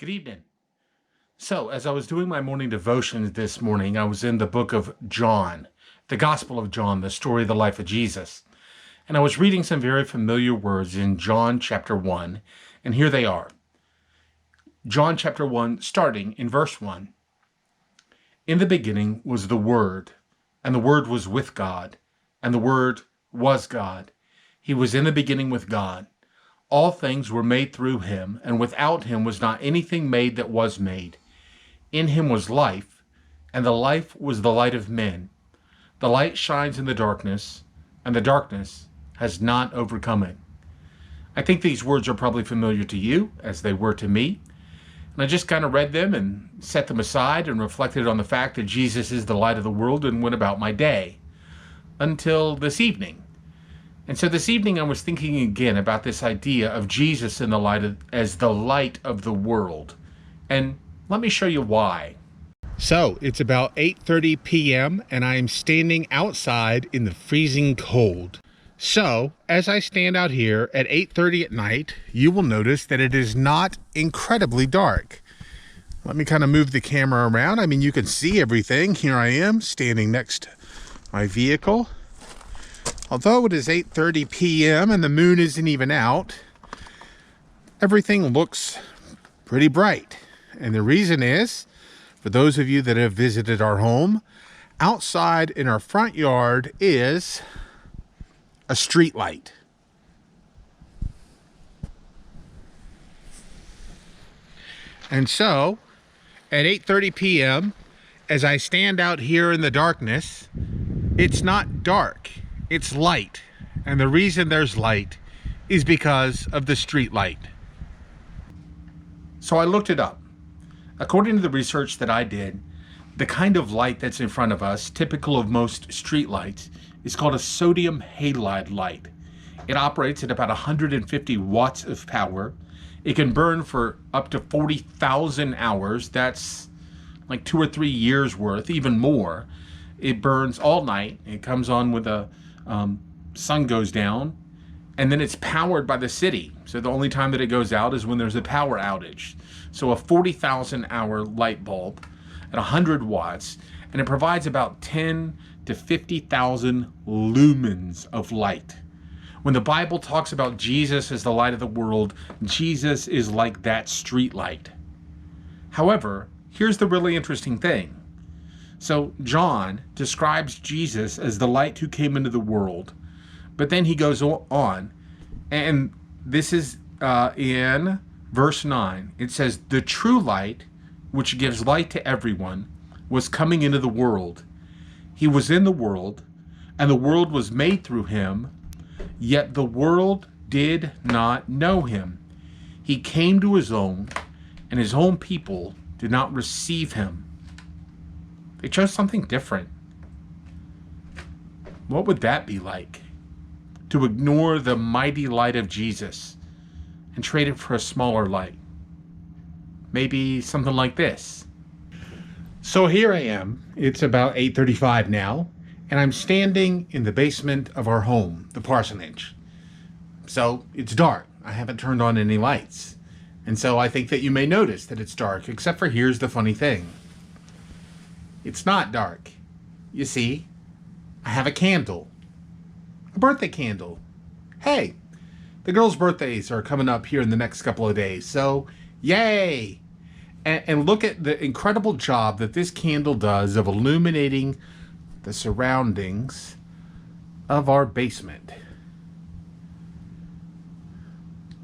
Good evening. So, as I was doing my morning devotions this morning, I was in the book of John, the Gospel of John, the story of the life of Jesus. And I was reading some very familiar words in John chapter 1, and here they are. John chapter 1, starting in verse 1. In the beginning was the Word, and the Word was with God, and the Word was God. He was in the beginning with God. All things were made through him, and without him was not anything made that was made. In him was life, and the life was the light of men. The light shines in the darkness, and the darkness has not overcome it. I think these words are probably familiar to you, as they were to me. And I just kind of read them and set them aside and reflected on the fact that Jesus is the light of the world and went about my day. Until this evening. And so this evening I was thinking again about this idea of Jesus in the light as the light of the world. And let me show you why. So it's about 8:30 p.m. and I am standing outside in the freezing cold. So as I stand out here at 8:30 at night, you will notice that it is not incredibly dark. Let me kind of move the camera around. I mean, you can see everything. Here I am standing next to my vehicle. Although it is 8:30 p.m. and the moon isn't even out, everything looks pretty bright. And the reason is, for those of you that have visited our home, outside in our front yard is a street light. And so, at 8:30 p.m., as I stand out here in the darkness, it's not dark. It's light, and the reason there's light is because of the street light. So I looked it up. According to the research that I did, the kind of light that's in front of us, typical of most street lights, is called a sodium halide light. It operates at about 150 watts of power. It can burn for up to 40,000 hours. That's like 2 or 3 years worth, even more. It burns all night. It comes on with a sun goes down, and then it's powered by the city. So the only time that it goes out is when there's a power outage. So a 40,000 hour light bulb at 100 watts, and it provides about 10 to 50,000 lumens of light. When the Bible talks about Jesus as the light of the world, Jesus is like that street light. However, here's the really interesting thing. So John describes Jesus as the light who came into the world, but then he goes on, and this is in verse 9. It says, the true light, which gives light to everyone, was coming into the world. He was in the world, and the world was made through him, yet the world did not know him. He came to his own, and his own people did not receive him. They chose something different. What would that be like? To ignore the mighty light of Jesus and trade it for a smaller light. Maybe something like this. So here I am. It's about 8:35 now, and I'm standing in the basement of our home, the parsonage. So it's dark. I haven't turned on any lights. And so I think that you may notice that it's dark, except for here's the funny thing. It's not dark. You see, I have a candle. A birthday candle. Hey, the girls' birthdays are coming up here in the next couple of days, so yay! And look at the incredible job that this candle does of illuminating the surroundings of our basement.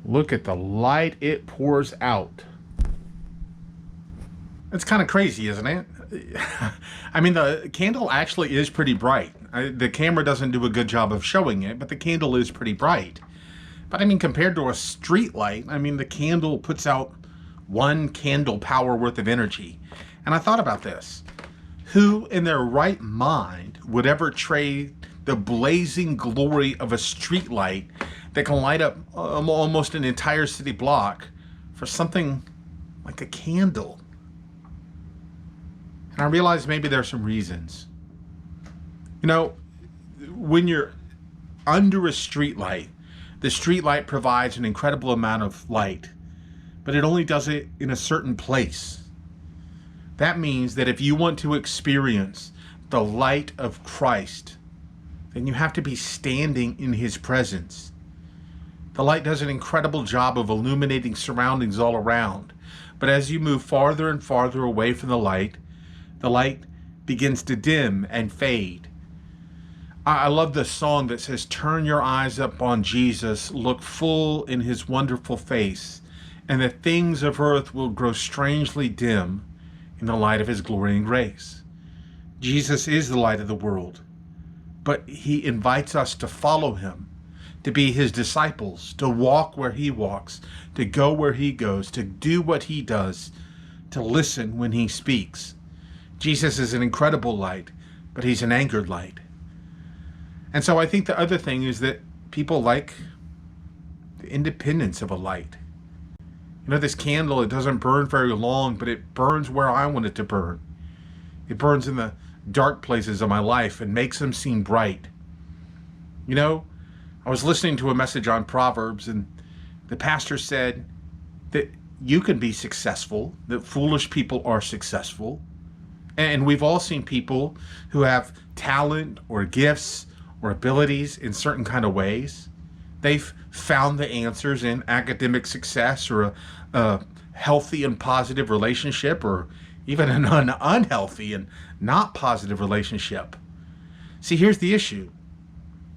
Look at the light it pours out. It's kind of crazy, isn't it? I mean, the candle actually is pretty bright. The camera doesn't do a good job of showing it, but the candle is pretty bright. But I mean, compared to a street light, I mean, the candle puts out 1 candle power worth of energy. And I thought about this. Who in their right mind would ever trade the blazing glory of a street light that can light up almost an entire city block for something like a candle? And I realized maybe there's some reasons. You know, when you're under a street light, the street light provides an incredible amount of light. but it only does it in a certain place. That means that if you want to experience the light of Christ, then you have to be standing in his presence. The light does an incredible job of illuminating surroundings all around. But as you move farther and farther away from the light begins to dim and fade. I love the song that says, "Turn your eyes up on Jesus, look full in his wonderful face, and the things of earth will grow strangely dim in the light of his glory and grace." Jesus is the light of the world, but he invites us to follow him, to be his disciples, to walk where he walks, to go where he goes, to do what he does, to listen when he speaks. Jesus is an incredible light, but he's an anchored light. And so I think the other thing is that people like the independence of a light. You know, this candle, it doesn't burn very long, but it burns where I want it to burn. It burns in the dark places of my life and makes them seem bright. You know, I was listening to a message on Proverbs, and the pastor said that you can be successful, that foolish people are successful. And we've all seen people who have talent or gifts or abilities in certain kind of ways. They've found the answers in academic success, or a healthy and positive relationship, or even an unhealthy and not positive relationship. See, here's the issue.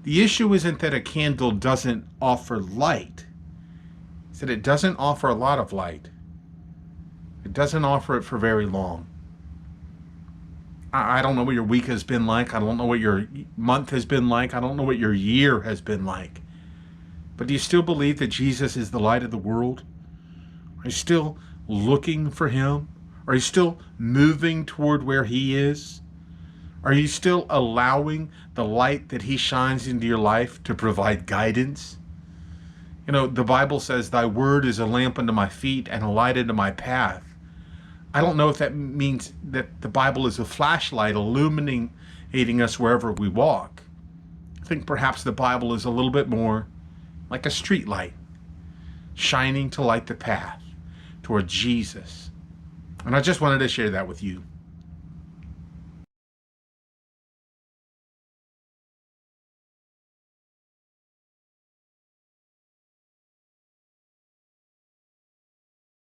The issue isn't that a candle doesn't offer light. It's that it doesn't offer a lot of light. It doesn't offer it for very long. I don't know what your week has been like. I don't know what your month has been like. I don't know what your year has been like. But do you still believe that Jesus is the light of the world? Are you still looking for him? Are you still moving toward where he is? Are you still allowing the light that he shines into your life to provide guidance? You know, the Bible says, "Thy word is a lamp unto my feet and a light unto my path." I don't know if that means that the Bible is a flashlight illuminating us wherever we walk. I think perhaps the Bible is a little bit more like a street light, shining to light the path toward Jesus. And I just wanted to share that with you.